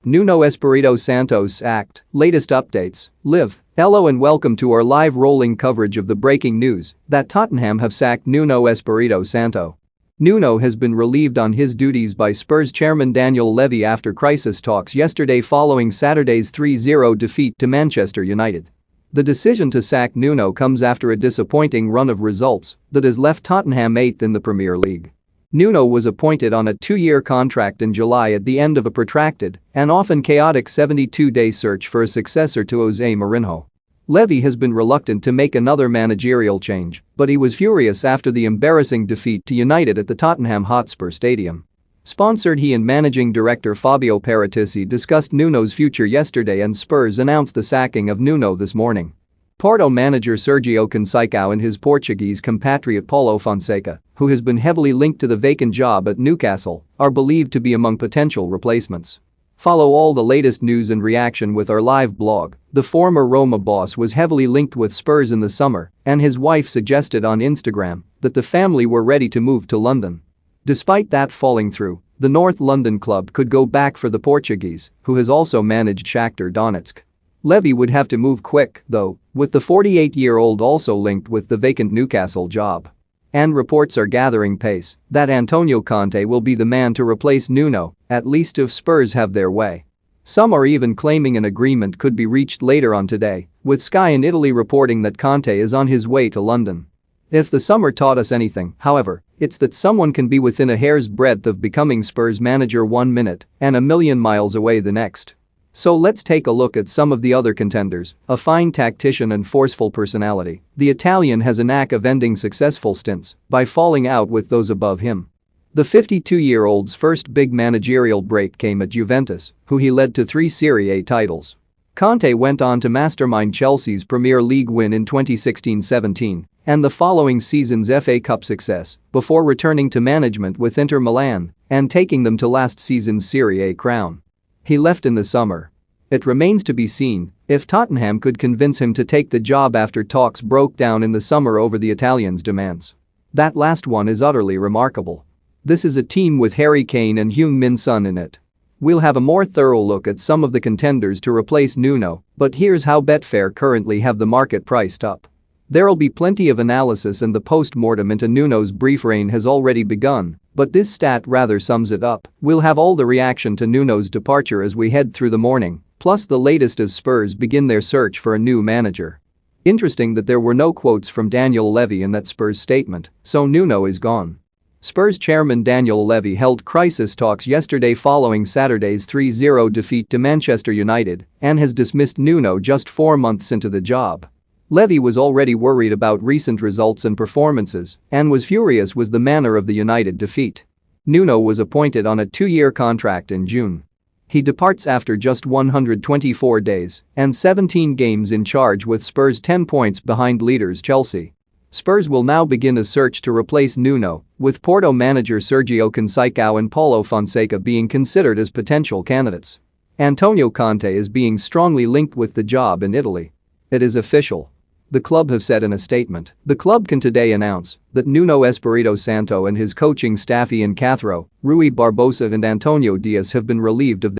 Nuno Espirito Santo sacked. Latest updates. Live. Hello and welcome to our live rolling coverage of the breaking news that Tottenham have sacked Nuno Espirito Santo. Nuno has been relieved on his duties by Spurs chairman Daniel Levy after crisis talks yesterday following Saturday's 3-0 defeat to Manchester United. The decision to sack Nuno comes after a disappointing run of results that has left Tottenham 8th in the Premier League. Nuno was appointed on a 2-year contract in July at the end of a protracted and often chaotic 72-day search for a successor to Jose Mourinho. Levy has been reluctant to make another managerial change, but he was furious after the embarrassing defeat to United at the Tottenham Hotspur Stadium. Sponsored, he and managing director Fabio Paratici discussed Nuno's future yesterday and Spurs announced the sacking of Nuno this morning. Porto manager Sergio Conceição and his Portuguese compatriot Paulo Fonseca, who has been heavily linked to the vacant job at Newcastle, are believed to be among potential replacements. Follow all the latest news and reaction with our live blog. The former Roma boss was heavily linked with Spurs in the summer, and his wife suggested on Instagram that the family were ready to move to London. Despite that falling through, the North London club could go back for the Portuguese, who has also managed Shakhtar Donetsk. Levy would have to move quick, though, with the 48-year-old also linked with the vacant Newcastle job. And reports are gathering pace that Antonio Conte will be the man to replace Nuno, at least if Spurs have their way. Some are even claiming an agreement could be reached later on today, with Sky in Italy reporting that Conte is on his way to London. If the summer taught us anything, however, it's that someone can be within a hair's breadth of becoming Spurs manager 1 minute and a million miles away the next. So let's take a look at some of the other contenders. A fine tactician and forceful personality, the Italian has a knack of ending successful stints by falling out with those above him. The 52-year-old's first big managerial break came at Juventus, who he led to 3 Serie A titles. Conte went on to mastermind Chelsea's Premier League win in 2016-17 and the following season's FA Cup success before returning to management with Inter Milan and taking them to last season's Serie A crown. He left in the summer. It remains to be seen if Tottenham could convince him to take the job after talks broke down in the summer over the Italian's demands. That last one is utterly remarkable. This is a team with Harry Kane and Heung-min Son in it. We'll have a more thorough look at some of the contenders to replace Nuno, but here's how Betfair currently have the market priced up. There'll be plenty of analysis and the post-mortem into Nuno's brief reign has already begun, but this stat rather sums it up. We'll have all the reaction to Nuno's departure as we head through the morning, plus the latest as Spurs begin their search for a new manager. Interesting that there were no quotes from Daniel Levy in that Spurs statement, so Nuno is gone. Spurs chairman Daniel Levy held crisis talks yesterday following Saturday's 3-0 defeat to Manchester United and has dismissed Nuno just 4 months into the job. Levy was already worried about recent results and performances and was furious with the manner of the United defeat. Nuno was appointed on a 2-year contract in June. He departs after just 124 days and 17 games in charge with Spurs 10 points behind leaders Chelsea. Spurs will now begin a search to replace Nuno, with Porto manager Sergio Conceição and Paulo Fonseca being considered as potential candidates. Antonio Conte is being strongly linked with the job in Italy. It is official. The club have said in a statement. The club can today announce that Nuno Espirito Santo and his coaching staff Ian Cathro, Rui Barbosa and Antonio Diaz have been relieved of